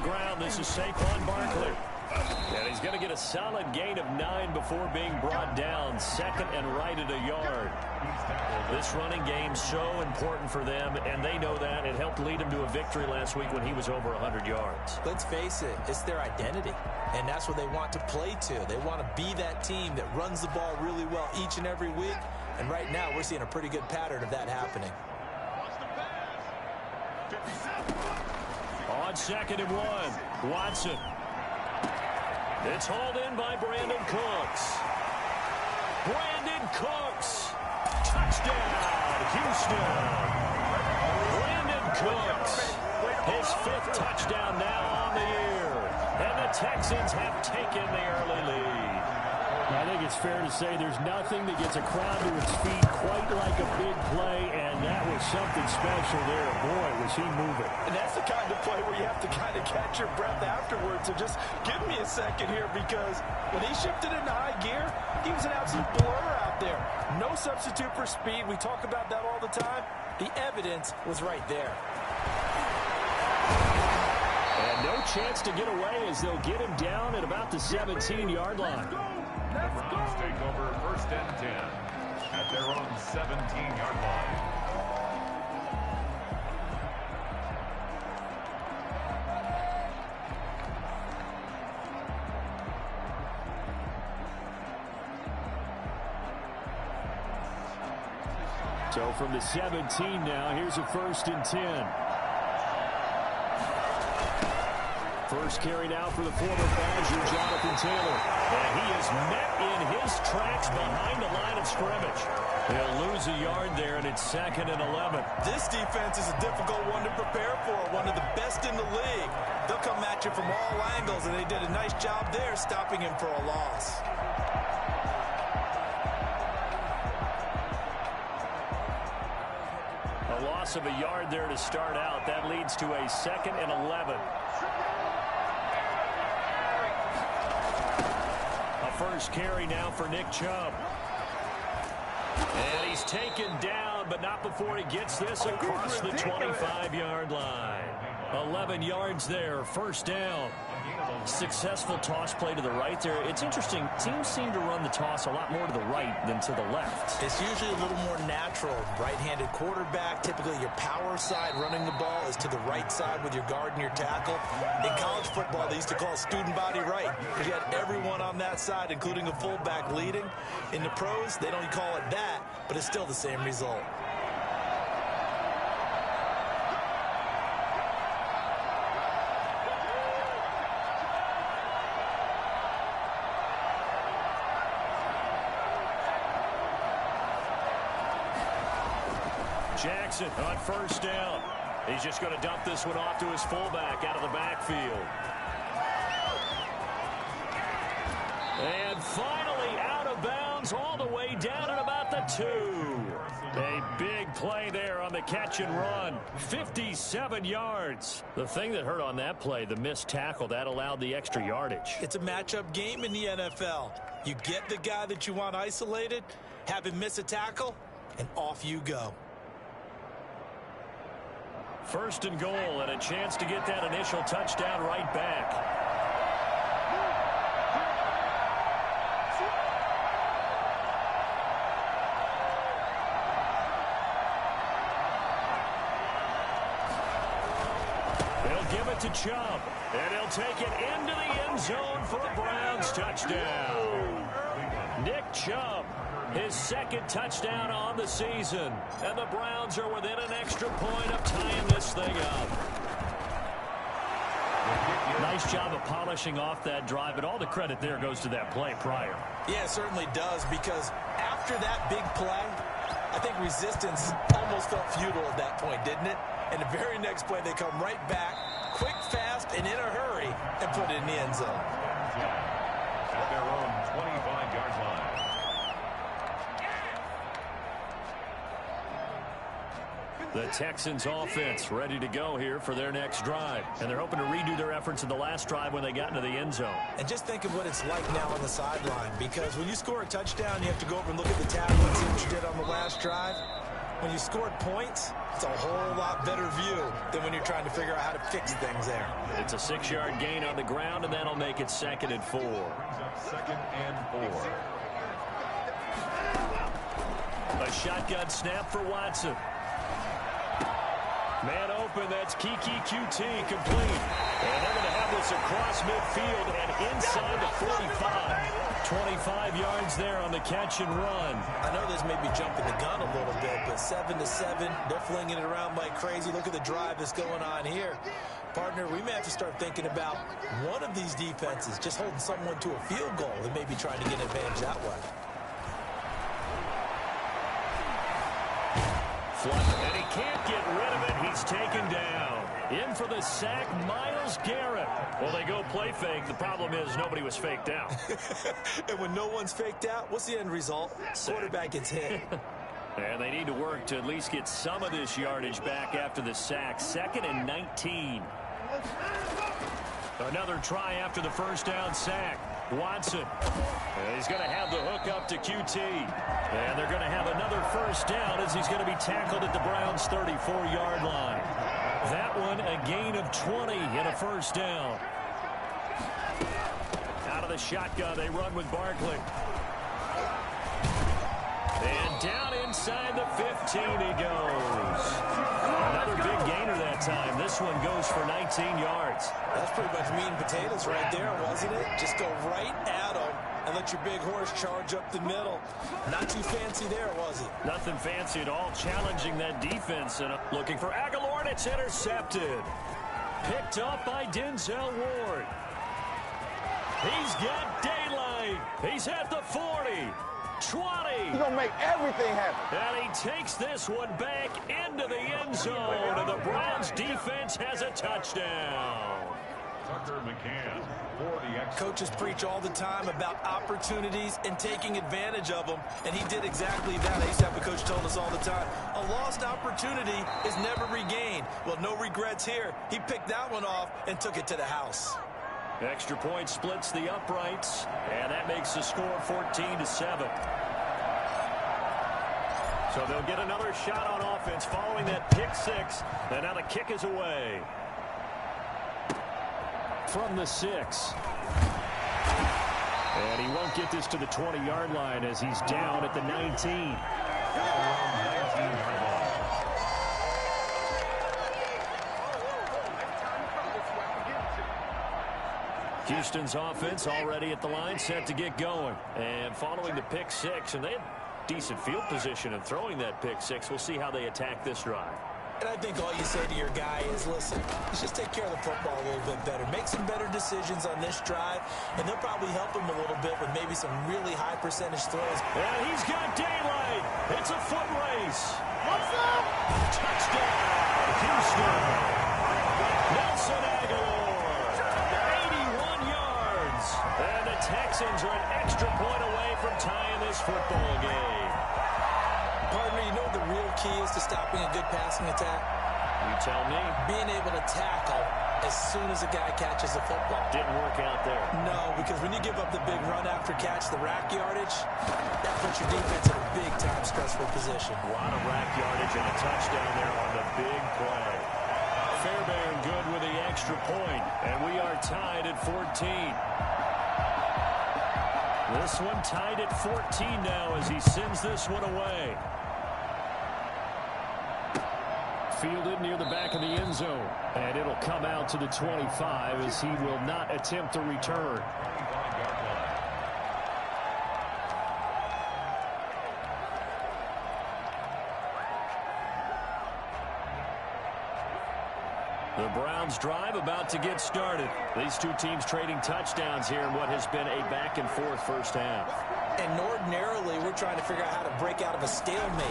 ground. This is Saquon Barkley. And he's going to get a solid gain of 9 before being brought down. Second and right at a yard. This running game's so important for them, and they know that. It helped lead them to a victory last week when he was over 100 yards. Let's face it, it's their identity, and that's what they want to play to. They want to be that team that runs the ball really well each and every week, and right now we're seeing a pretty good pattern of that happening. On 2nd and 1, Watson. It's hauled in by Brandon Cooks. Brandon Cooks. Touchdown, Houston. Brandon Cooks. His 5th touchdown now on the year. And the Texans have taken the early lead. I think it's fair to say there's nothing that gets a crowd to its feet quite like a big play, and that was something special there. Boy, was he moving. And that's the kind of play where you have to kind of catch your breath afterwards. So just give me a second here, because when he shifted into high gear, he was an absolute blur out there. No substitute for speed. We talk about that all the time. The evidence was right there. And no chance to get away as they'll get him down at about the 17-yard line. The Browns take over 1st and 10 at their own 17-yard line. So from the 17 now, here's a 1st and 10. First carry now for the former Badger, Jonathan Taylor. And he is met in his tracks behind the line of scrimmage. He'll lose a yard there, and it's 2nd and 11. This defense is a difficult one to prepare for, one of the best in the league. They'll come at you from all angles, and they did a nice job there stopping him for a loss. A loss of a yard there to start out. That leads to a 2nd and 11. First carry now for Nick Chubb. And he's taken down, but not before he gets this across the 25-yard line. 11 yards there, 1st down. Successful toss play to the right there. It's interesting. Teams seem to run the toss a lot more to the right than to the left. It's usually a little more natural. Right-handed quarterback, typically your power side running the ball is to the right side with your guard and your tackle. In college football, they used to call student body right because you had everyone on that side, including a fullback leading. In the pros, they don't call it that, but it's still the same result. Jackson on 1st down. He's just going to dump this one off to his fullback out of the backfield. And finally out of bounds all the way down at about the 2. A big play there on the catch and run. 57 yards. The thing that hurt on that play, the missed tackle, that allowed the extra yardage. It's a matchup game in the NFL. You get the guy that you want isolated, have him miss a tackle, and off you go. 1st and goal, and a chance to get that initial touchdown right back. They'll give it to Chubb, and he'll take it into the end zone for a Browns touchdown. Nick Chubb, his 2nd touchdown on the season. And the Browns are within an extra point of tying this thing up. Nice job of polishing off that drive, but all the credit there goes to that play prior. Yeah, it certainly does, because after that big play, I think resistance almost felt futile at that point, didn't it? And the very next play, they come right back, quick, fast, and in a hurry, and put it in the end zone. At their own 25-yard line. The Texans offense ready to go here for their next drive. And they're hoping to redo their efforts in the last drive when they got into the end zone. And just think of what it's like now on the sideline, because when you score a touchdown, you have to go over and look at the tablet and see what you did on the last drive. when you scored points, it's a whole lot better view than when you're trying to figure out how to fix things there. It's a 6-yard gain on the ground, and that'll make it 2nd and 4. 2nd and 4. A shotgun snap for Watson. Man open, that's Kiki QT complete. And they're going to have this across midfield and inside the 45. 25 yards there on the catch and run. I know this may be jumping the gun a little bit, but 7-7, they're flinging it around like crazy. Look at the drive that's going on here. Partner, we may have to start thinking about one of these defenses just holding someone to a field goal and maybe trying to get an advantage that way. And he can't get rid of it. He's taken down. In for the sack, Myles Garrett. Well, they go play fake. The problem is nobody was faked out. And when no one's faked out, what's the end result? Quarterback gets hit. And they need to work to at least get some of this yardage back after the sack. 2nd and 19. Another try after the first down sack. Watson. And he's going to have the hook up to QT. And they're going to have another first down as he's going to be tackled at the Browns' 34-yard line. That one a gain of 20 and a first down. Out of the shotgun, they run with Barkley. And down inside the 15 he goes. Another big gainer that time. This one goes for 19 yards. That's pretty much meat and potatoes right there, wasn't it? Just go right at them and let your big horse charge up the middle. Not too fancy there, was it? Nothing fancy at all. Challenging that defense and looking for Aguilar, and it's intercepted. Picked up by Denzel Ward. He's got daylight. He's at the 40. 20. He's going to make everything happen. And he takes this one back into the end zone, and the Browns defense has a touchdown. Tucker McCann for the extra. Coaches preach all the time about opportunities and taking advantage of them, and he did exactly that. I used to have a coach tell us all the time, a lost opportunity is never regained. Well, no regrets here. He picked that one off and took it to the house. Extra point splits the uprights, and that makes the score 14-7. So they'll get another shot on offense following that pick six, and now the kick is away. From the 6. And he won't get this to the 20-yard line as he's down at the 19. Houston's offense already at the line, set to get going. And following the pick six, and they had decent field position in throwing that pick six. We'll see how they attack this drive. And I think all you say to your guy is, listen, let's just take care of the football a little bit better. Make some better decisions on this drive, and they'll probably help him a little bit with maybe some really high percentage throws. And he's got daylight. It's a foot race. What's up? Touchdown, Houston. Nelson Aguilar, 81 yards. And the Texans are an extra point away from tying this football game. Partner, you know what the real key is to stopping a good passing attack? You tell me. Being able to tackle as soon as a guy catches the football. Didn't work out there. No, because when you give up the big run after catch, the rack yardage, that puts your defense in a big-time stressful position. A lot of rack yardage and a touchdown there on the big play. Fairbairn good with the extra point, and we are tied at 14. This one tied at 14 now as he sends this one away. Fielded near the back of the end zone, and it'll come out to the 25 as he will not attempt a return. The Browns drive about to get started. These two teams trading touchdowns here in what has been a back-and-forth first half. And ordinarily, we're trying to figure out how to break out of a stalemate.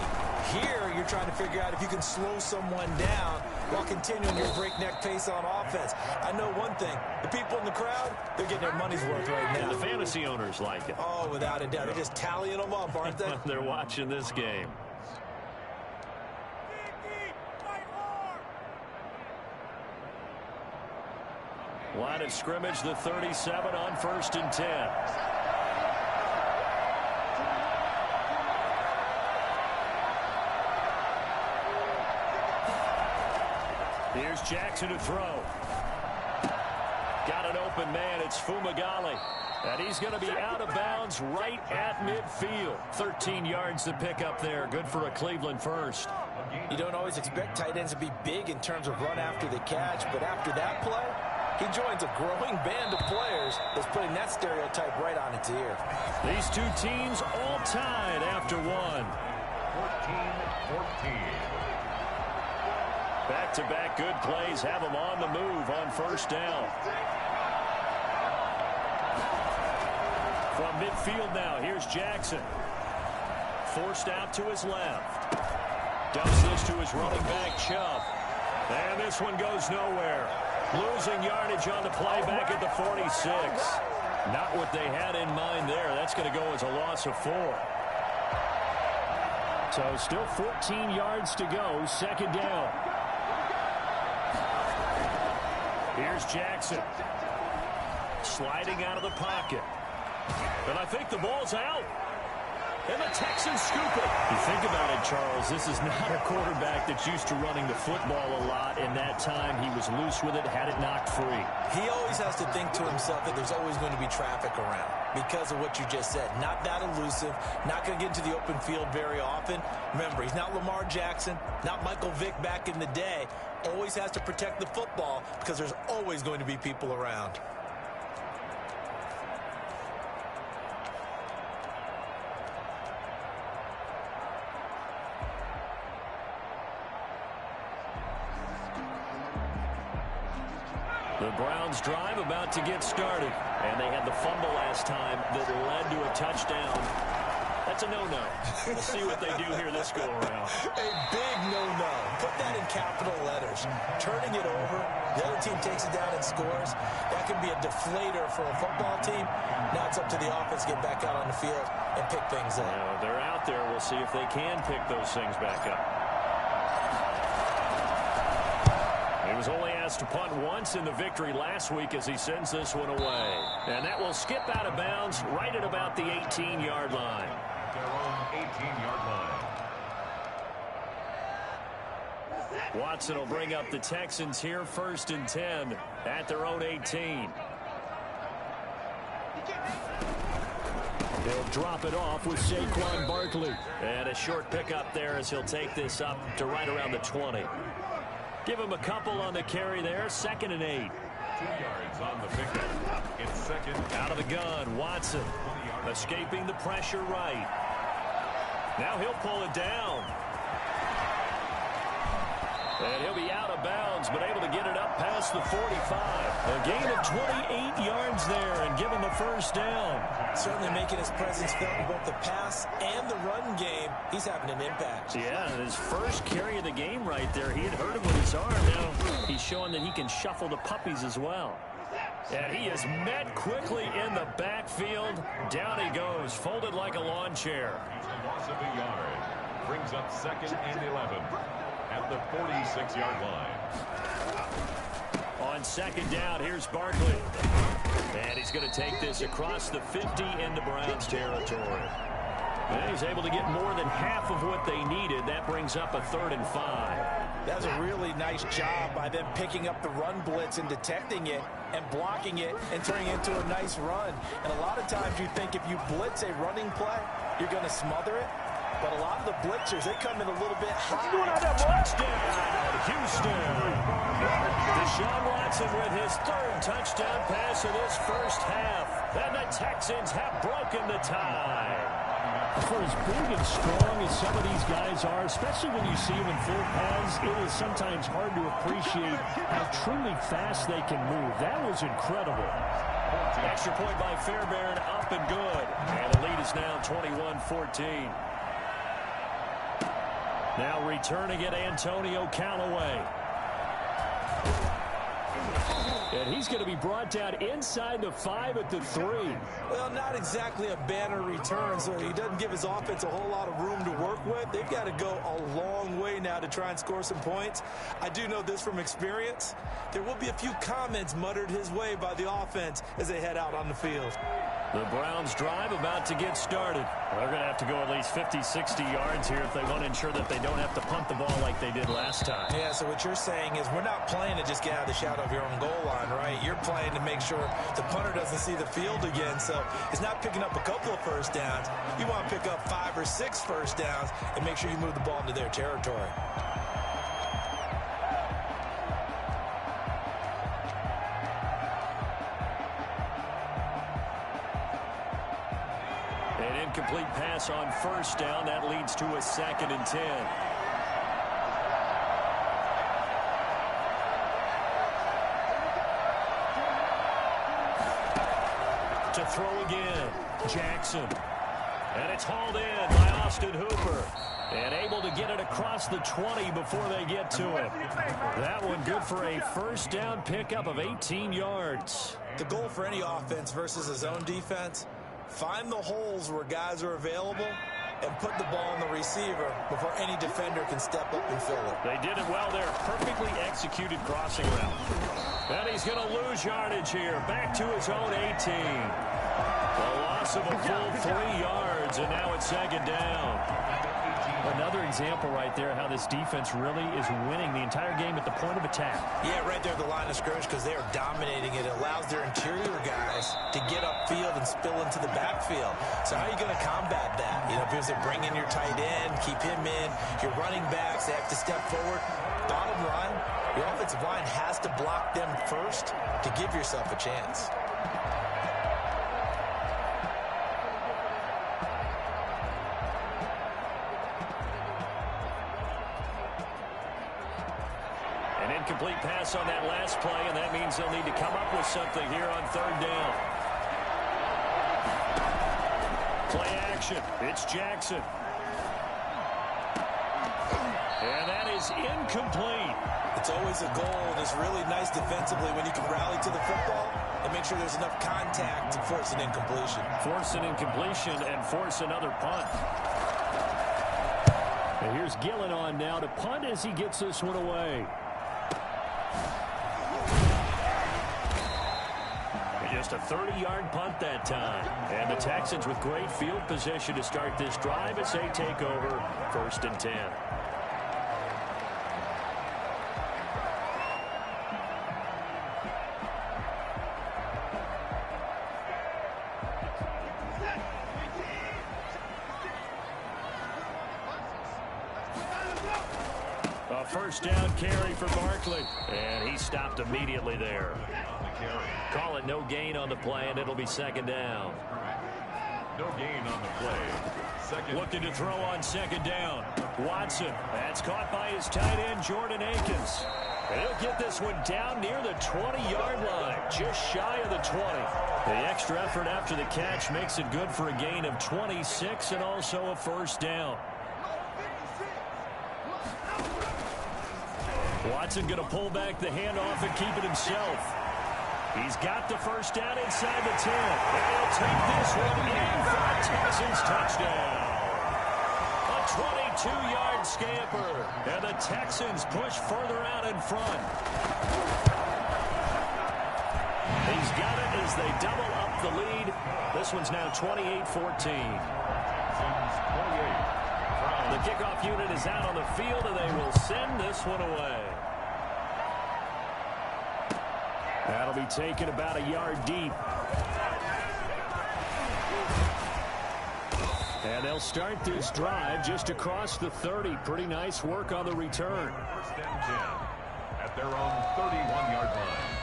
Here, you're trying to figure out if you can slow someone down while continuing your breakneck pace on offense. I know one thing. The people in the crowd, they're getting their money's worth right now. And the fantasy owners like it. Oh, without a doubt. They're just tallying them up, aren't they? They're watching this game. Line of scrimmage, the 37 on 1st and 10. Here's Jackson to throw. Got an open man. It's Fumagalli. And he's going to be out of bounds right at midfield. 13 yards to pick up there. Good for a Cleveland first. You don't always expect tight ends to be big in terms of run after the catch, but after that play, he joins a growing band of players that's putting that stereotype right on its ear. These two teams all tied after one. 14-14. Back-to-back good plays have them on the move on first down. From midfield now, here's Jackson. Forced out to his left. Dumps this to his running back, Chubb. And this one goes nowhere. Losing yardage on the play back at the 46. Not what they had in mind there. That's going to go as a loss of 4. So still 14 yards to go. Second down. Here's Jackson. Sliding out of the pocket. And I think the ball's out. And the Texans scoop it. You think about it, Charles, this is not a quarterback that's used to running the football a lot. In that time, he was loose with it, had it knocked free. He always has to think to himself that there's always going to be traffic around because of what you just said. Not that elusive, not going to get into the open field very often. Remember, he's not Lamar Jackson, not Michael Vick back in the day. Always has to protect the football because there's always going to be people around. The Browns drive about to get started. And they had the fumble last time that led to a touchdown. That's a no-no. We'll see what they do here this go-around. A big no-no. Put that in capital letters. Turning it over, the other team takes it down and scores. That can be a deflator for a football team. Now it's up to the offense to get back out on the field and pick things up. They're out there. We'll see if they can pick those things back up. He was only asked to punt once in the victory last week as he sends this one away. And that will skip out of bounds right at about the 18-yard line. Their own 18-yard line. Watson will bring up the Texans here 1st and 10 at their own 18. They'll drop it off with Saquon Barkley. And a short pickup there as he'll take this up to right around the 20. Give him a couple on the carry there. 2nd and 8. 2 yards on the pickup. It's second. Out of the gun, Watson escaping the pressure right. Now he'll pull it down. And he'll be out of bounds, but able to get it up past the 45. A gain of 28 yards there and give him a first down. Certainly making his presence felt in both the pass and the run game. He's having an impact. Yeah, and his first carry of the game right there. He had hurt him with his arm. Now he's showing that he can shuffle the puppies as well. And he is met quickly in the backfield. Down he goes, folded like a lawn chair. It's a loss of a yard. Brings up 2nd and 11 at the 46-yard line. On 2nd down, here's Barkley. And he's going to take this across the 50 into Browns territory. And he's able to get more than half of what they needed. That brings up a 3rd and 5. That was a really nice job by them picking up the run blitz and detecting it and blocking it and turning it into a nice run. And a lot of times you think if you blitz a running play, you're going to smother it. But a lot of the blitzers, they come in a little bit high. Touchdown, Houston. Deshaun Watson with his 3rd touchdown pass of this first half. And the Texans have broken the tie. For as big and strong as some of these guys are, especially when you see them in full pads, it is sometimes hard to appreciate how truly fast they can move. That was incredible. Extra point by Fairbairn, up and good. And the lead is now 21-14. Now returning it, Antonio Callaway. And he's going to be brought down inside the 5 at the 3. Well, not exactly a banner return, so he doesn't give his offense a whole lot of room to work with. They've got to go a long way now to try and score some points. I do know this from experience. There will be a few comments muttered his way by the offense as they head out on the field. The Browns drive about to get started. They're going to have to go at least 50, 60 yards here if they want to ensure that they don't have to punt the ball like they did last time. Yeah, so what you're saying is we're not playing to just get out of the shadow of your own goal line, right? You're playing to make sure the punter doesn't see the field again. So it's not picking up a couple of first downs. You want to pick up 5 or 6 first downs and make sure you move the ball into their territory. An incomplete pass on first down. That leads to a 2nd and 10. To throw again, Jackson. And it's hauled in by Austin Hooper. And able to get it across the 20 before they get to it. That one good for a first down pickup of 18 yards. The goal for any offense versus a zone defense, find the holes where guys are available and put the ball on the receiver before any defender can step up and fill it. They did it well there. Perfectly executed crossing route. And he's going to lose yardage here. Back to his own 18. The loss of a full 3 yards, and now it's 2nd down. Another example right there how this defense really is winning the entire game at the point of attack. Yeah, right there at the line of scrimmage because they are dominating it. It allows their interior guys to get upfield and spill into the backfield. So how are you going to combat that? You know, because they bring in your tight end, keep him in, your running backs, they have to step forward. Bottom line, your offensive line has to block them first to give yourself a chance. Incomplete pass on that last play, and that means they'll need to come up with something here on 3rd down. Play action. It's Jackson. And that is incomplete. It's always a goal that's really nice defensively when you can rally to the football and make sure there's enough contact to force an incompletion. Force an incompletion and force another punt. And here's Gillen on now to punt as he gets this one away. Just a 30-yard punt that time. And the Texans with great field position to start this drive as they take over 1st and 10. A first down carry for Barkley. And he stopped immediately there. Call it no gain on the play, and it'll be 2nd down. No gain on the play. Looking to throw on 2nd down. Watson. That's caught by his tight end, Jordan Akins. And he'll get this one down near the 20-yard line, just shy of the 20. The extra effort after the catch makes it good for a gain of 26 and also a first down. Watson going to pull back the handoff and keep it himself. He's got the first down inside the 10. And he'll take this one in for a Texans touchdown. A 22-yard scamper. And the Texans push further out in front. He's got it as they double up the lead. This one's now 28-14. The kickoff unit is out on the field, and they will send this one away. That'll be taken about a yard deep. And they'll start this drive just across the 30. Pretty nice work on the return. 1st and 10 at their own 31-yard line.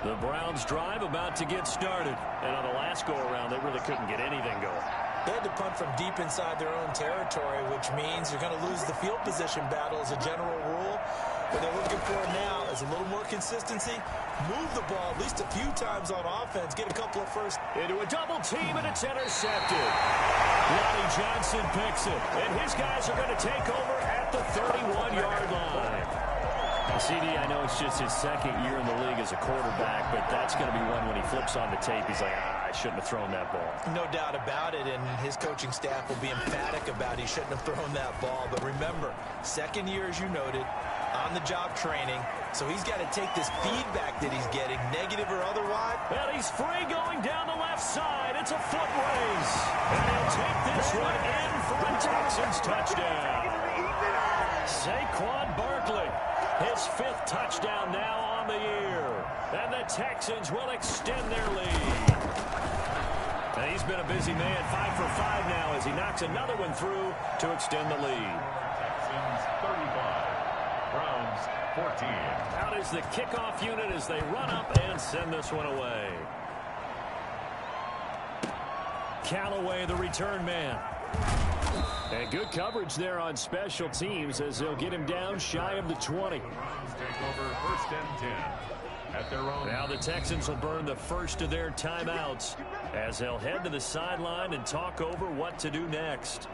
The Browns drive about to get started. And on the last go-around, they really couldn't get anything going. They had to punt from deep inside their own territory, which means you're going to lose the field position battle as a general rule. What they're looking for now is a little more consistency. Move the ball at least a few times on offense. Get a couple of first. Into a double team, and it's intercepted. Ronnie Johnson picks it, and his guys are going to take over at the 31-yard line. CD, I know it's just his second year in the league as a quarterback, but that's going to be one when he flips on the tape. He's like, I shouldn't have thrown that ball. No doubt about it, and his coaching staff will be emphatic about he shouldn't have thrown that ball. But remember, second year, as you noted, on-the-job training, so he's got to take this feedback that he's getting, negative or otherwise. And he's free going down the left side. It's a foot race. And he'll take this one in for a Texans touchdown. Saquon Barkley, his 5th touchdown now on the year. And the Texans will extend their lead. And he's been a busy man, 5 for 5 now as he knocks another one through to extend the lead. Texans 35, Browns 14. Out is the kickoff unit as they run up and send this one away. Callaway, the return man. And good coverage there on special teams as they'll get him down shy of the 20. Browns take over 1st and 10 at their own. Now the Texans will burn the first of their timeouts as they'll head to the sideline and talk over what to do next.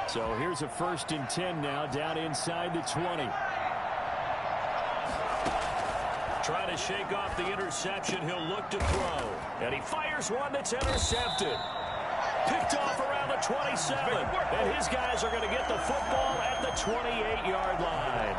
So here's a 1st and 10 now down inside the 20. Trying to shake off the interception. He'll look to throw. And he fires one that's intercepted. Picked off around the 27. And his guys are going to get the football at the 28-yard line.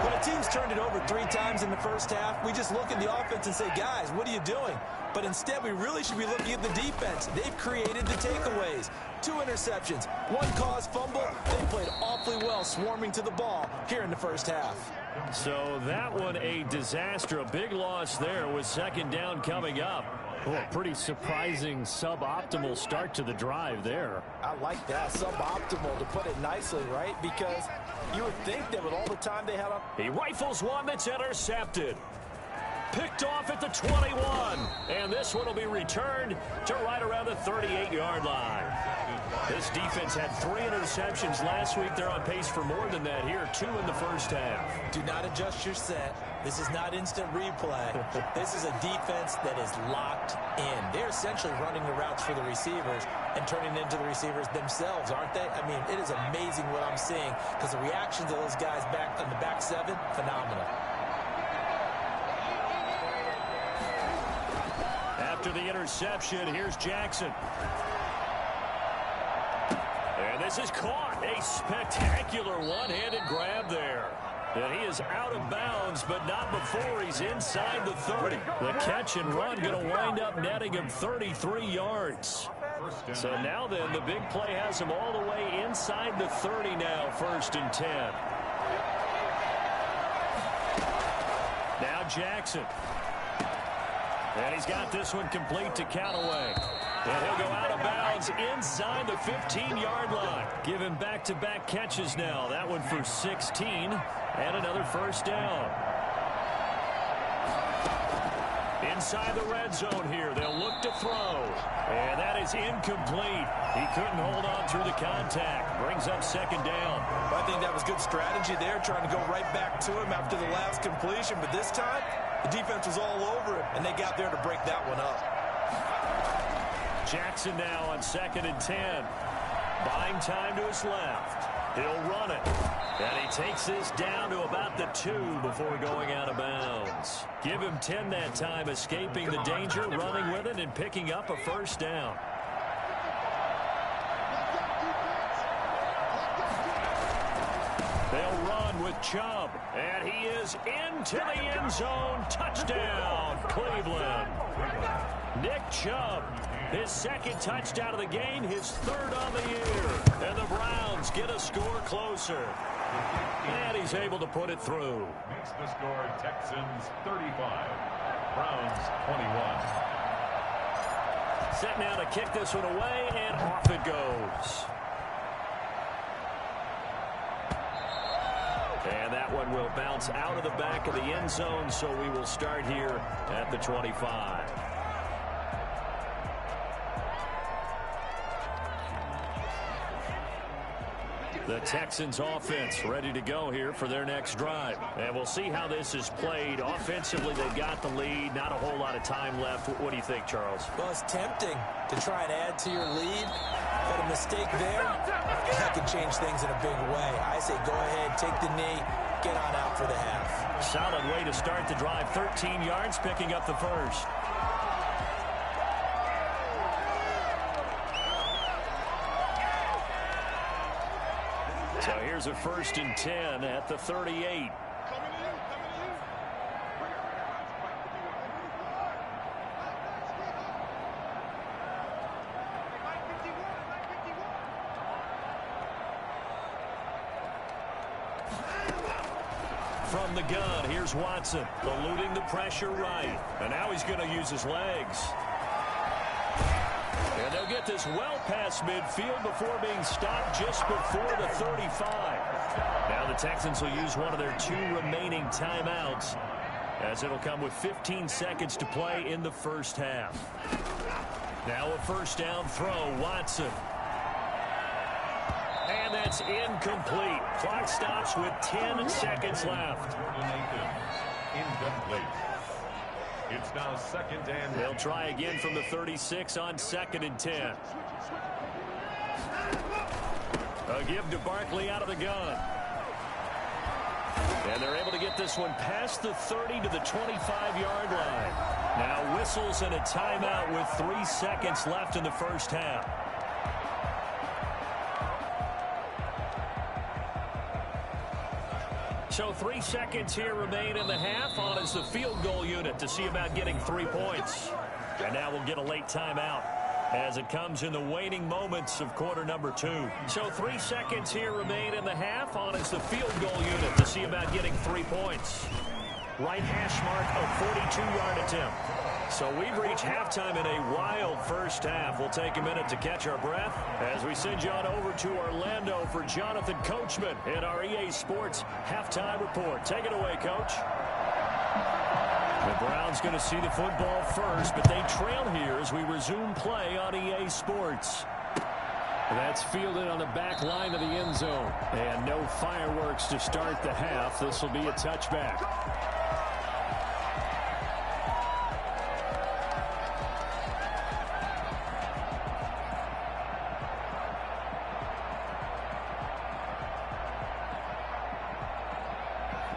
When a team's turned it over 3 times in the first half, we just look at the offense and say, guys, what are you doing? But instead, we really should be looking at the defense. They've created the takeaways. 2 interceptions, 1 caused fumble. They played awfully well swarming to the ball here in the first half. So that one a disaster. A big loss there with 2nd down coming up. Oh, a pretty surprising suboptimal start to the drive there. I like that, suboptimal, to put it nicely, right? Because you would think that with all the time they had on. He rifles one that's intercepted. Picked off at the 21. And this one will be returned to right around the 38-yard line. This defense had 3 interceptions last week. They're on pace for more than that here. 2 in the first half. Do not adjust your set. This is not instant replay. This is a defense that is locked in. They're essentially running the routes for the receivers and turning into the receivers themselves, aren't they? I mean, it is amazing what I'm seeing because the reactions of those guys back on the back 7, phenomenal. After the interception, here's Jackson. And this is caught. A spectacular one-handed grab there. And he is out of bounds, but not before he's inside the 30. The catch and run going to wind up netting him 33 yards. So now then, the big play has him all the way inside the 30 now, 1st and 10. Now Jackson. And he's got this one complete to Callaway. And he'll go out of bounds inside the 15-yard line. Give him back-to-back catches now. That one for 16 and another 1st down. Inside the red zone here. They'll look to throw. And that is incomplete. He couldn't hold on through the contact. Brings up 2nd down. I think that was good strategy there, trying to go right back to him after the last completion. But this time, the defense was all over it, and they got there to break that one up. Jackson now on 2nd and 10. Buying time to his left. He'll run it. And he takes this down to about the 2 before going out of bounds. Give him 10 that time, escaping the danger, running with it, and picking up a 1st down. They'll run with Chubb. And he is into the end zone. Touchdown, Cleveland. Nick Chubb, his 2nd touchdown of the game, his 3rd on the year. And the Browns get a score closer. And he's able to put it through. Makes the score Texans 35, Browns 21. Set now to kick this one away, and off it goes. And that one will bounce out of the back of the end zone, so we will start here at the 25. The Texans offense ready to go here for their next drive. And we'll see how this is played. Offensively, they've got the lead. Not a whole lot of time left. What do you think, Charles? Well, it's tempting to try and add to your lead. But a mistake there, that can change things in a big way. I say go ahead, take the knee, get on out for the half. Solid way to start the drive. 13 yards, picking up the first. So here's a 1st and 10 at the 38. From the gun, here's Watson, eluding the pressure right. And now he's going to use his legs. And they'll get this well past midfield before being stopped just before the 35. Now the Texans will use one of their 2 remaining timeouts, as it'll come with 15 seconds to play in the first half. Now a first down throw, Watson. And that's incomplete. Clock stops with 10 seconds left. Incomplete. It's now 2nd and... They'll try again from the 36 on 2nd and 10. A give to Barkley out of the gun. And they're able to get this one past the 30 to the 25-yard line. Now whistles and a timeout with 3 seconds left in the first half. So 3 seconds here remain in the half. On is the field goal unit to see about getting 3 points. And now we'll get a late timeout as it comes in the waning moments of quarter number 2. So 3 seconds here remain in the half. On is the field goal unit to see about getting 3 points. Right hash mark, a 42-yard attempt. So we've reached halftime in a wild first half. We'll take a minute to catch our breath as we send you on over to Orlando for Jonathan Coachman in our EA Sports Halftime Report. Take it away, Coach. The Browns going to see the football first, but they trail here as we resume play on EA Sports. That's fielded on the back line of the end zone. And no fireworks to start the half. This will be a touchback.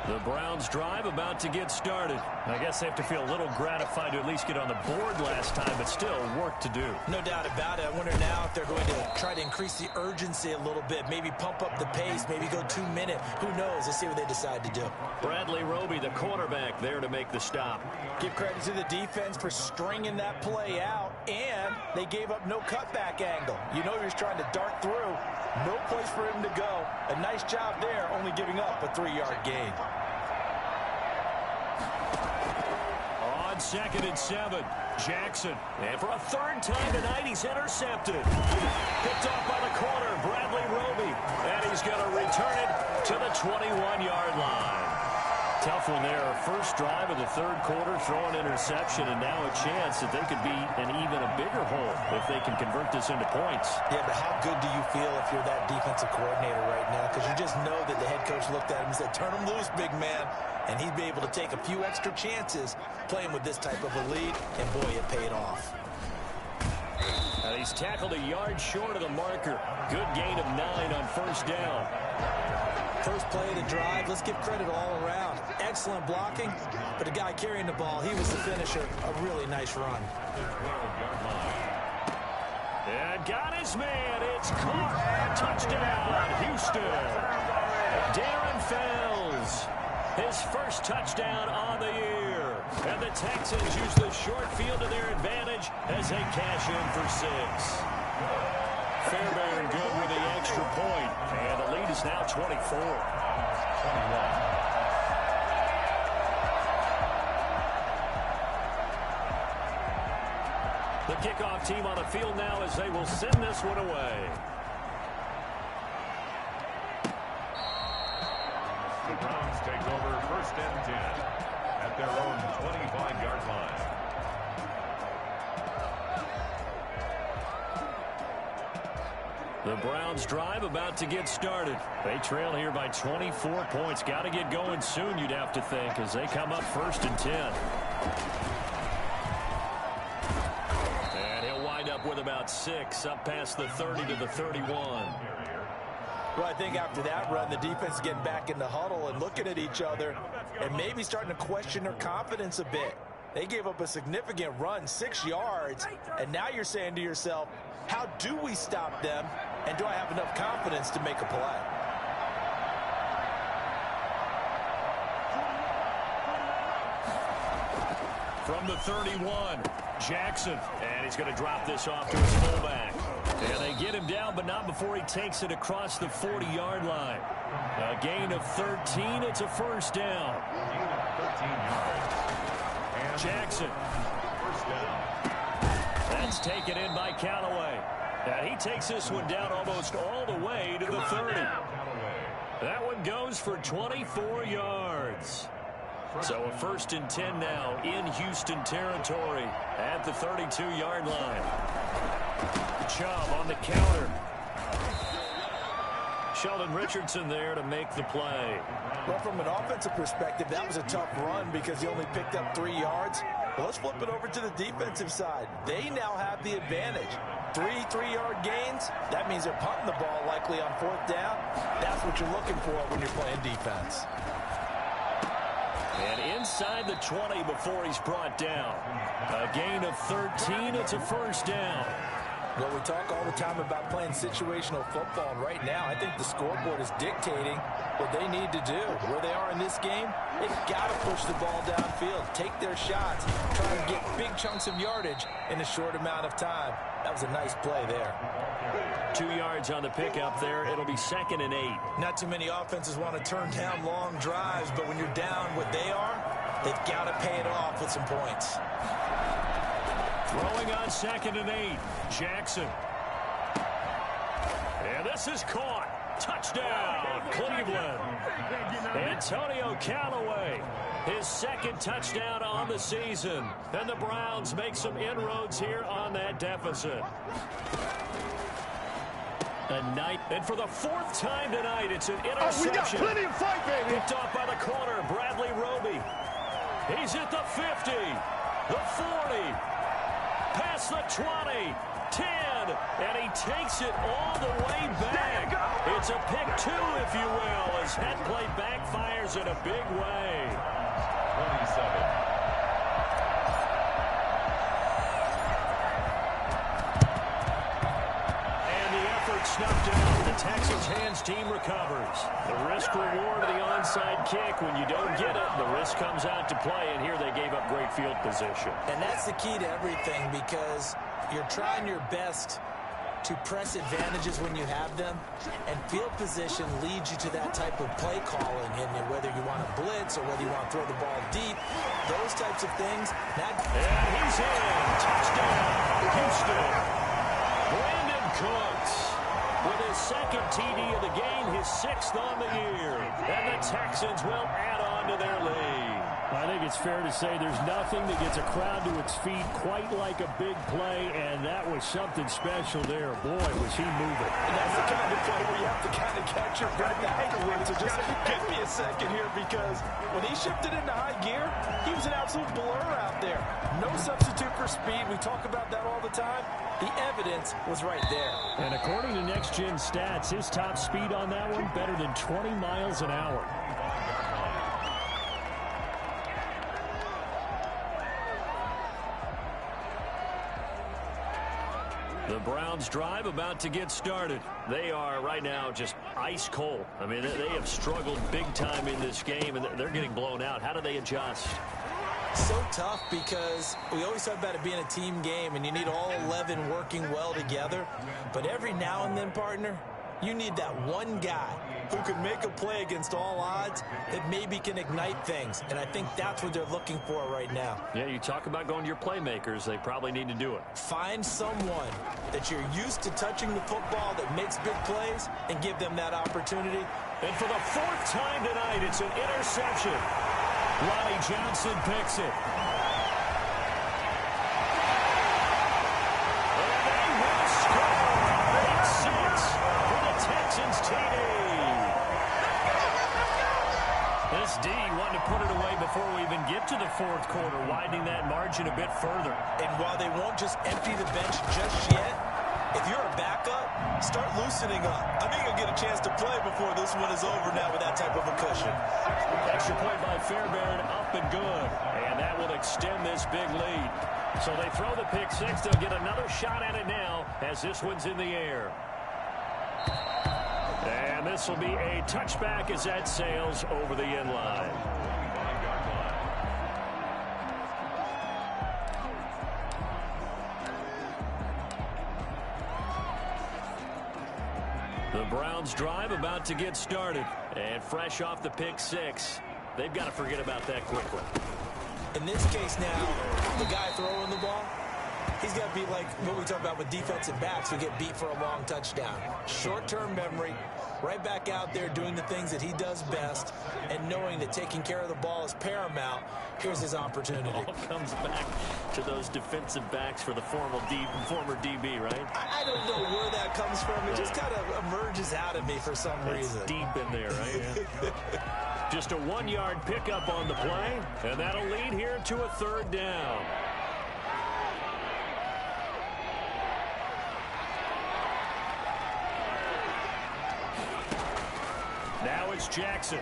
The Browns drive about to get started. I guess they have to feel a little gratified to at least get on the board last time, but still work to do. No doubt about it. I wonder now if they're going to try to increase the urgency a little bit, maybe pump up the pace, maybe go 2 minute. Who knows? Let's see what they decide to do. Bradley Roby, the quarterback, there to make the stop. Give credit to the defense for stringing that play out, and they gave up no cutback angle. You know he was trying to dart through. No place for him to go. A nice job there, only giving up a 3-yard gain. On 2nd and 7, Jackson. And for a 3rd time tonight, he's intercepted. Picked off by the corner, Bradley Roby. And he's going to return it to the 21-yard line. Tough one there. First drive of the 3rd quarter, throw an interception, and now a chance that they could be in even a bigger hole if they can convert this into points. Yeah, but how good do you feel if you're that defensive coordinator right now? Because you just know that the head coach looked at him and said, turn him loose, big man. And he'd be able to take a few extra chances playing with this type of a lead, and boy, it paid off. And he's tackled a yard short of the marker. Good gain of 9 on 1st down. First play of the drive, let's give credit all around. Excellent blocking, but the guy carrying the ball, he was the finisher. A really nice run. And got his man. It's caught. Touchdown, Houston. Darren Fells, his first touchdown on the year. And the Texans use the short field to their advantage as they cash in for 6. Fairbairn good with the extra point, and the lead is now 24. The kickoff kickoff team on the field now as they will send this one away. The Browns take over first and 10 at their own 25-yard line. The Browns drive about to get started. They trail here by 24 points. Got to get going soon, you'd have to think, as they come up first and 10. And he'll wind up with about 6, up past the 30 to the 31. Well, I think after that run, the defense is getting back in the huddle and looking at each other and maybe starting to question their confidence a bit. They gave up a significant run, 6 yards, and now you're saying to yourself, how do we stop them, and do I have enough confidence to make a play? From the 31, Jackson, and he's going to drop this off to his fullback. And they get him down, but not before he takes it across the 40-yard line. A gain of 13, it's a first down. 13 yards. And Jackson. First down. That's taken in by Callaway. And he takes this one down almost all the way to the 30. That one goes for 24 yards. So a first and 10 now in Houston territory at the 32-yard line. Chubb on the counter. Sheldon Richardson there to make the play. Well, from an offensive perspective, that was a tough run because he only picked up 3 yards. Well, let's flip it over to the defensive side. They now have the advantage. 3-3-yard gains, that means they're punting the ball likely on 4th down. That's what you're looking for when you're playing defense. And inside the 20 before he's brought down. A gain of 13, it's a first down. Well, we talk all the time about playing situational football, and right now I think the scoreboard is dictating what they need to do. Where they are in this game, they've got to push the ball downfield, take their shots, try to get big chunks of yardage in a short amount of time. That was a nice play there. 2 yards on the pickup there. It'll be 2nd and 8. Not too many offenses want to turn down long drives, but when you're down what they are, they've got to pay it off with some points. Throwing on 2nd and 8. Jackson. And this is caught. Touchdown, Cleveland. Antonio Callaway, his 2nd touchdown on the season. And the Browns make some inroads here on that deficit. And for the 4th time tonight, it's an interception. We got plenty of fight, baby. Picked off by the corner, Bradley Roby. He's at the 50, the 40, past the 20, 10, and he takes it all the way back. It's a pick 2, if you will, as that play backfires in a big way. 27. Snuffed out. The Texans hands team recovers. The risk reward of the onside kick. When you don't get it, the risk comes out to play, and here they gave up great field position. And that's the key to everything, because you're trying your best to press advantages when you have them, and field position leads you to that type of play calling, and whether you want to blitz or whether you want to throw the ball deep, those types of things. And he's in. Touchdown, Houston. Brandon Cooks with his 2nd TD of the game, his 6th on the year. And the Texans will add on to their lead. I think it's fair to say there's nothing that gets a crowd to its feet quite like a big play, and that was something special there. Boy, was he moving. And that's the kind of play where you have to kind of catch your breath afterwards. So just give me a second here, because when he shifted into high gear, he was an absolute blur out there. No substitute for speed. We talk about that all the time. The evidence was right there. And according to Next Gen Stats, his top speed on that one, better than 20 miles an hour. The Browns drive about to get started. They are right now just ice cold. I mean, they have struggled big time in this game, and they're getting blown out. How do they adjust? So tough, because we always talk about it being a team game, and you need all 11 working well together. But every now and then, partner, You need that one guy who can make a play against all odds that maybe can ignite things. And I think that's what they're looking for right now. Yeah, you talk about going to your playmakers. They probably need to do it. Find someone that you're used to touching the football that makes big plays and give them that opportunity. And for the fourth time tonight, it's an interception. Ronnie Johnson picks it. And they will score. 8-6 for the Texans TD. This D wanted to put it away before we even get to the fourth quarter, widening that margin a bit further. And while they won't just empty the bench just yet, if you're a backup, start loosening up. I think you'll get a chance to play before this one is over now with that type of a cushion. Extra point by Fairbairn, up and good. And that will extend this big lead. So they throw the pick six. They'll get another shot at it now as this one's in the air. And this will be a touchback as that sails over the end line. The Browns drive about to get started. And fresh off the pick six, they've got to forget about that quickly. In this case now, the guy throwing the ball, he's got to be like what we talk about with defensive backs who get beat for a long touchdown. Short-term memory, right back out there doing the things that he does best, and knowing that taking care of the ball is paramount. Here's his opportunity. It all comes back to those defensive backs for the former DB, right? I don't know where that comes from. It just kind of emerges out of me for some reason. It's deep in there, right? Yeah. Just a 1-yard pickup on the play, and that'll lead here to a third down. Now it's Jackson.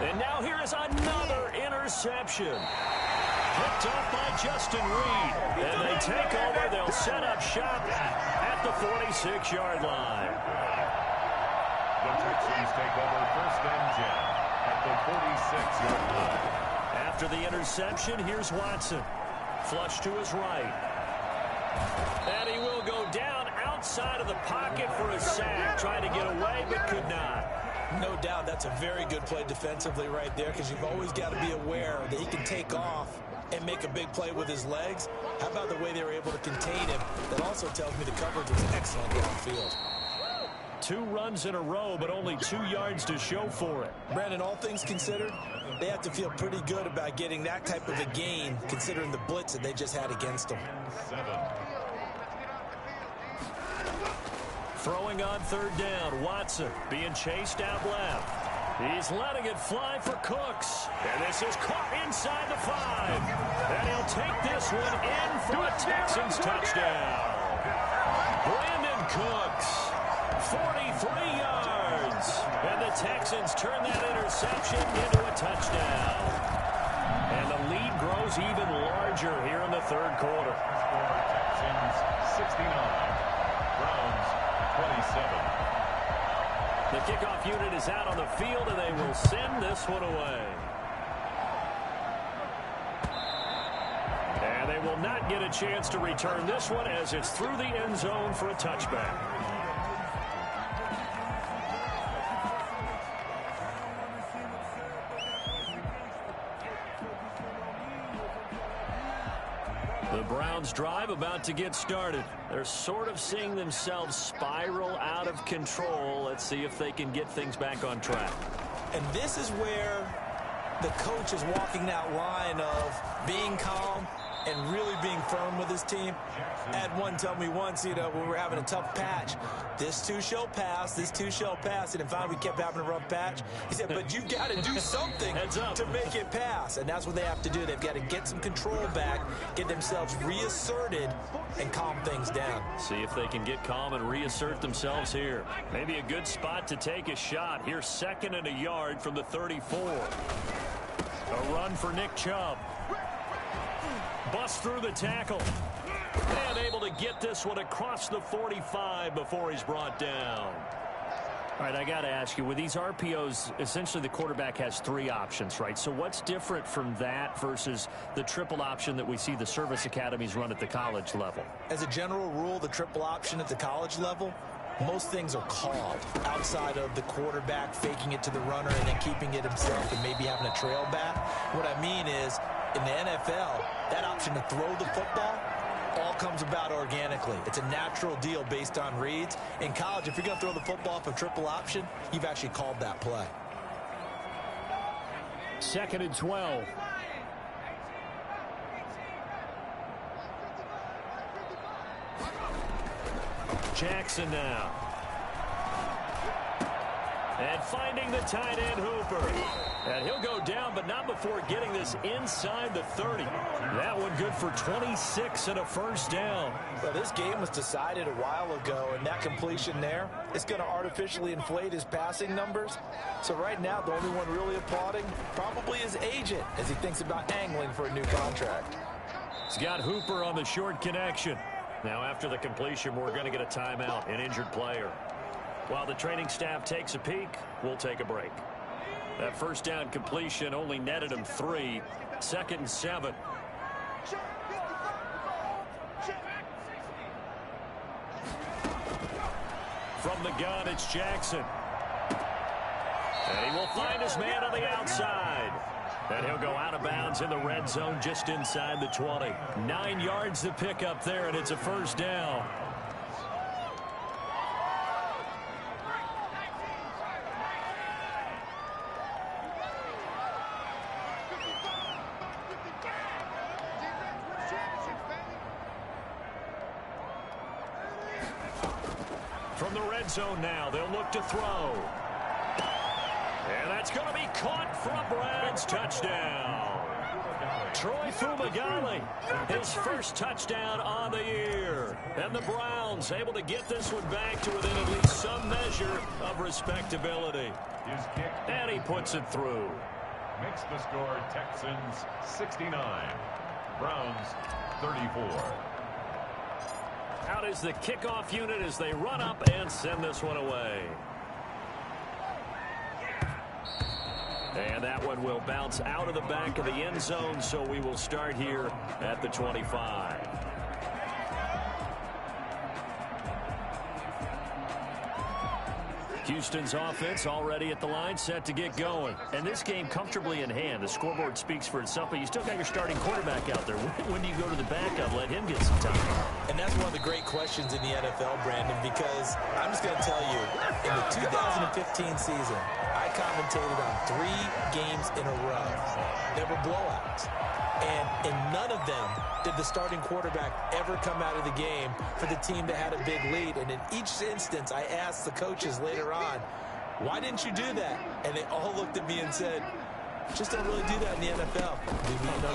And now here is another interception. Picked off by Justin Reed. And they take over. They'll set up shop at the 46-yard line. The Texans take over first and 10 at the 46-yard line. After the interception, here's Watson. Flush to his right. And he will go down outside of the pocket for a sack. Trying to get away, but could not. No doubt that's a very good play defensively right there, because you've always got to be aware that he can take off and make a big play with his legs. How about the way they were able to contain him? That also tells me the coverage was excellent downfield. 2 runs in a row, but only 2 yards to show for it. Brandon, all things considered, they have to feel pretty good about getting that type of a gain, considering the blitz that they just had against them. 7. Throwing on third down, Watson being chased out left. He's letting it fly for Cooks. And this is caught inside the 5. And he'll take this one in for a Texans touchdown. Brandon Cooks, 43 yards. And the Texans turn that interception into a touchdown. And the lead grows even larger here in the third quarter. Texans 69. Browns 27. The kickoff unit is out on the field, and they will send this one away. And they will not get a chance to return this one as it's through the end zone for a touchback. The Browns drive about to get started. They're sort of seeing themselves spiral out of control. Let's see if they can get things back on track. And this is where the coach is walking that line of being calm and really being firm with his team. I had one tell me once, when we were having a tough patch, this too shall pass, this too shall pass. And finally we kept having a rough patch. He said, but you've got to do something to make it pass. And that's what they have to do. They've got to get some control back, get themselves reasserted, and calm things down. See if they can get calm and reassert themselves here. Maybe a good spot to take a shot. Here's 2nd and a yard from the 34. A run for Nick Chubb. Bust through the tackle. And able to get this one across the 45 before he's brought down. All right, I got to ask you, with these RPOs, essentially the quarterback has 3 options, right? So what's different from that versus the triple option that we see the service academies run at the college level? As a general rule, the triple option at the college level, most things are called outside of the quarterback faking it to the runner and then keeping it himself and maybe having a trail back. What I mean is, in the NFL, that option to throw the football all comes about organically. It's a natural deal based on reads. In college, if you're going to throw the football off a triple option, you've actually called that play. 2nd and 12. Jackson now. And finding the tight end Hooper. And he'll go down, but not before getting this inside the 30. That one good for 26 and a first down. Well, this game was decided a while ago, and that completion there is going to artificially inflate his passing numbers. So right now, the only one really applauding probably his agent as he thinks about angling for a new contract. He's got Hooper on the short connection. Now after the completion, we're going to get a timeout, an injured player. While the training staff takes a peek, we'll take a break. That first down completion only netted him 3. 2nd and 7. From the gun, it's Jackson. And he will find his man on the outside. And he'll go out of bounds in the red zone just inside the 20. 9 yards to pick up there, and it's a first down. From the red zone now, they'll look to throw. And that's going to be caught for a Browns touchdown. Troy Fumagalli, his first touchdown on the year. And the Browns able to get this one back to within at least some measure of respectability. And he puts it through. Makes the score Texans 69, Browns 34. Out is the kickoff unit as they run up and send this one away. And that one will bounce out of the back of the end zone, so we will start here at the 25. Houston's offense already at the line, set to get going. And this game comfortably in hand. The scoreboard speaks for itself, but you still got your starting quarterback out there. When do you go to the backup, let him get some time? And that's one of the great questions in the NFL, Brandon, because I'm just going to tell you, in the 2015 season, I commentated on 3 games in a row. There were blowouts. And in none of them did the starting quarterback ever come out of the game for the team that had a big lead. And in each instance, I asked the coaches later on, why didn't you do that? And they all looked at me and said, just don't really do that in the NFL.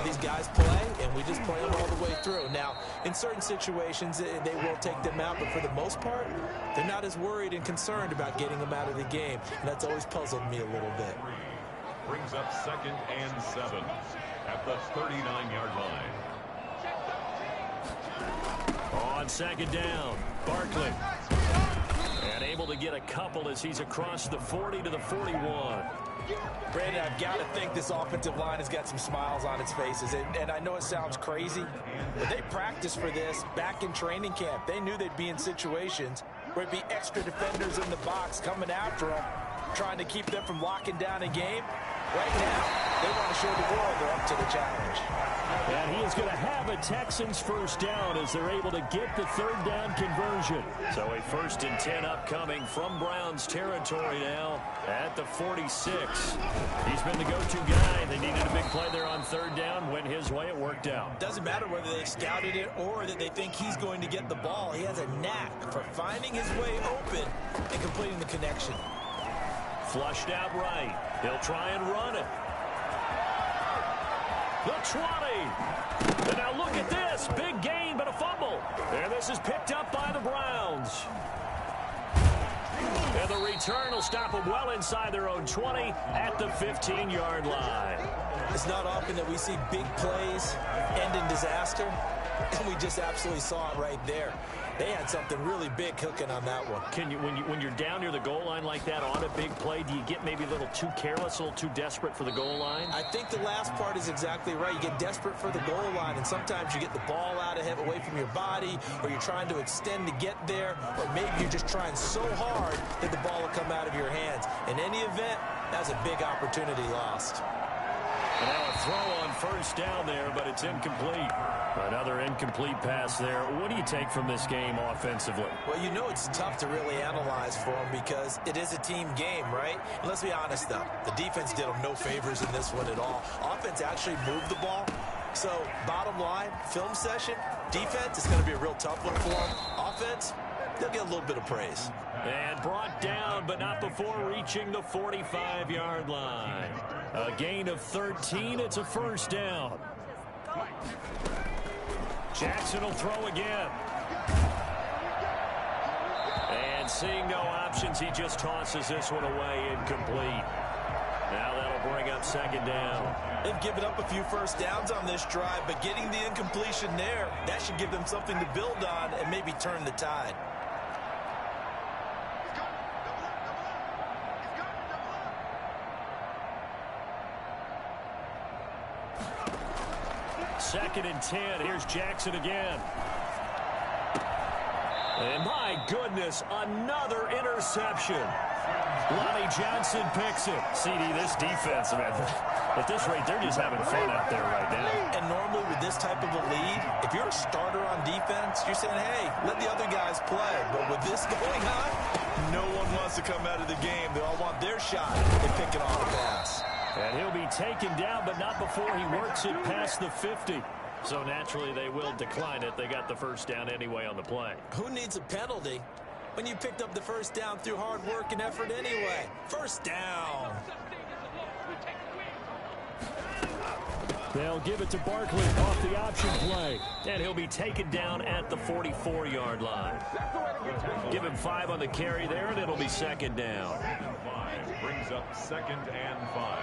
These guys play, and we just play them all the way through. Now, in certain situations, they will take them out, but for the most part, they're not as worried and concerned about getting them out of the game. And that's always puzzled me a little bit. Brings up 2nd and 7 at the 39-yard line. On 2nd down, Barkley. And able to get a couple as he's across the 40 to the 41. Brandon, I've got to think this offensive line has got some smiles on its faces. And I know it sounds crazy, but they practiced for this back in training camp. They knew they'd be in situations where it'd be extra defenders in the box coming after them, trying to keep them from locking down a game. Right now, they want to show the world they're up to the challenge. And he is going to have a Texans first down as they're able to get the 3rd down conversion. So a 1st and 10 upcoming from Browns territory now at the 46. He's been the go-to guy. They needed a big play there on 3rd down. Went his way, it worked out. Doesn't matter whether they scouted it or that they think he's going to get the ball. He has a knack for finding his way open and completing the connection. Flushed out right. He'll try and run it. The 20. And now look at this. Big gain, but a fumble. And this is picked up by the Browns. And the return will stop them well inside their own 20 at the 15-yard line. It's not often that we see big plays end in disaster. And we just absolutely saw it right there. They had something really big cooking on that one. Can you, when you're down near the goal line like that on a big play, do you get maybe a little too careless, a little too desperate for the goal line? I think the last part is exactly right. You get desperate for the goal line, and sometimes you get the ball out ahead, away from your body, or you're trying to extend to get there, or maybe you're just trying so hard that the ball will come out of your hands. In any event, that's a big opportunity lost. And now a throw on first down there, but it's incomplete. Another incomplete pass there. What do you take from this game offensively? Well, you know it's tough to really analyze for them because it is a team game, right? And let's be honest, though. The defense did them no favors in this one at all. Offense actually moved the ball. So, bottom line, film session, defense is going to be a real tough one for them. Offense, they'll get a little bit of praise. And brought down, but not before reaching the 45-yard line. A gain of 13. It's a first down. Jackson will throw again. And seeing no options, he just tosses this one away, incomplete. Now that'll bring up second down. They've given up a few first downs on this drive, but getting the incompletion there, that should give them something to build on and maybe turn the tide. Second and 10. Here's Jackson again. And my goodness, another interception. Lonnie Johnson picks it. CD, this defense, man, at this rate, they're just having fun out there right now. And normally with this type of a lead, if you're a starter on defense, you're saying, hey, let the other guys play. But with this going on, no one wants to come out of the game. They all want their shot at picking off the pass. And he'll be taken down, but not before he works it past the 50. So naturally, they will decline it. They got the first down anyway on the play. Who needs a penalty when you picked up the first down through hard work and effort anyway? First down. They'll give it to Barkley off the option play. And he'll be taken down at the 44-yard line. Give him 5 on the carry there, and it'll be second down. Brings up second and 5.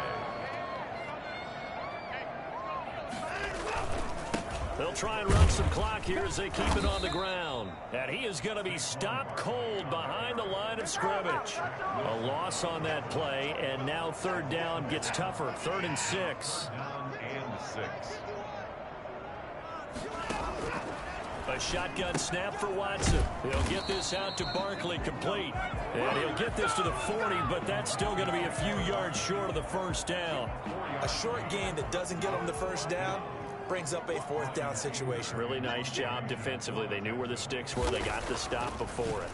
They'll try and run some clock here as they keep it on the ground. And he is going to be stopped cold behind the line of scrimmage. A loss on that play, and now third down gets tougher. 3rd and 6. Down and 6. A shotgun snap for Watson. He'll get this out to Barkley, complete. And he'll get this to the 40, but that's still going to be a few yards short of the first down. A short gain that doesn't get them the first down brings up a 4th down situation. Really nice job defensively. They knew where the sticks were. They got the stop before it.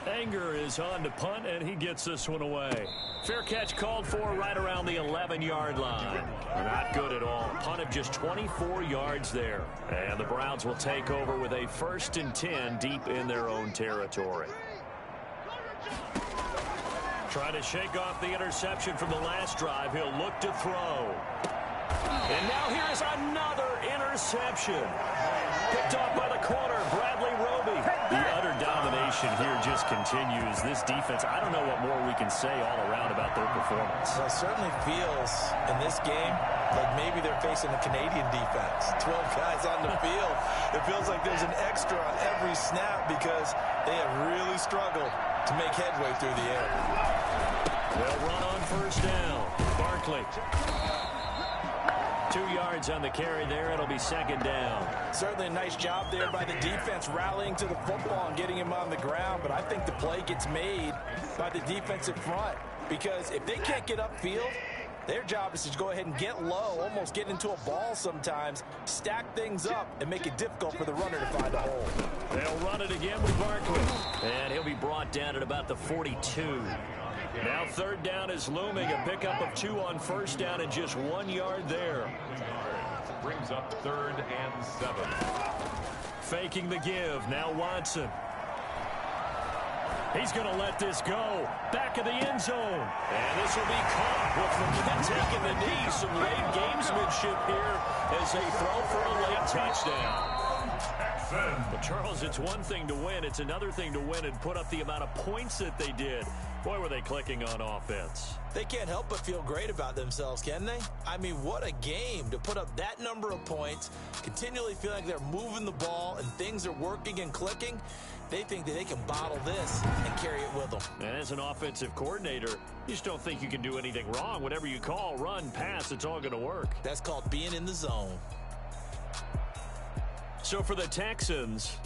Anger is on to punt, and he gets this one away. Fair catch called for right around the 11-yard line. Not good at all. Punt of just 24 yards there. And the Browns will take over with a 1st and 10 deep in their own territory. Trying to shake off the interception from the last drive. He'll look to throw. And now here's another interception. Picked off by the corner, Bradley Roby. The utter domination here just continues. This defense, I don't know what more we can say all around about their performance. Well, it certainly feels in this game like maybe they're facing a Canadian defense. 12 guys on the field. It feels like there's an extra on every snap because they have really struggled to make headway through the air. They'll run on first down. Barkley. 2 yards on the carry there. It'll be second down. Certainly a nice job there by the defense rallying to the football and getting him on the ground, but I think the play gets made by the defensive front because if they can't get upfield, their job is to go ahead and get low, almost get into a ball sometimes, stack things up, and make it difficult for the runner to find a hole. They'll run it again with Barkley. And he'll be brought down at about the 42. Now third down is looming. A pickup of 2 on first down and just 1 yard there. Brings up 3rd and 7. Faking the give. Now Watson. He's going to let this go. Back of the end zone. And this will be caught with the taking the knee. Some late gamesmanship here as they throw for a late touchdown. But Charles, it's one thing to win. It's another thing to win and put up the amount of points that they did. Boy, were they clicking on offense. They can't help but feel great about themselves, can they? I mean, what a game to put up that number of points, continually feel like they're moving the ball and things are working and clicking. They think that they can bottle this and carry it with them. And as an offensive coordinator, you just don't think you can do anything wrong. Whatever you call, run, pass, it's all going to work. That's called being in the zone. So for the Texans,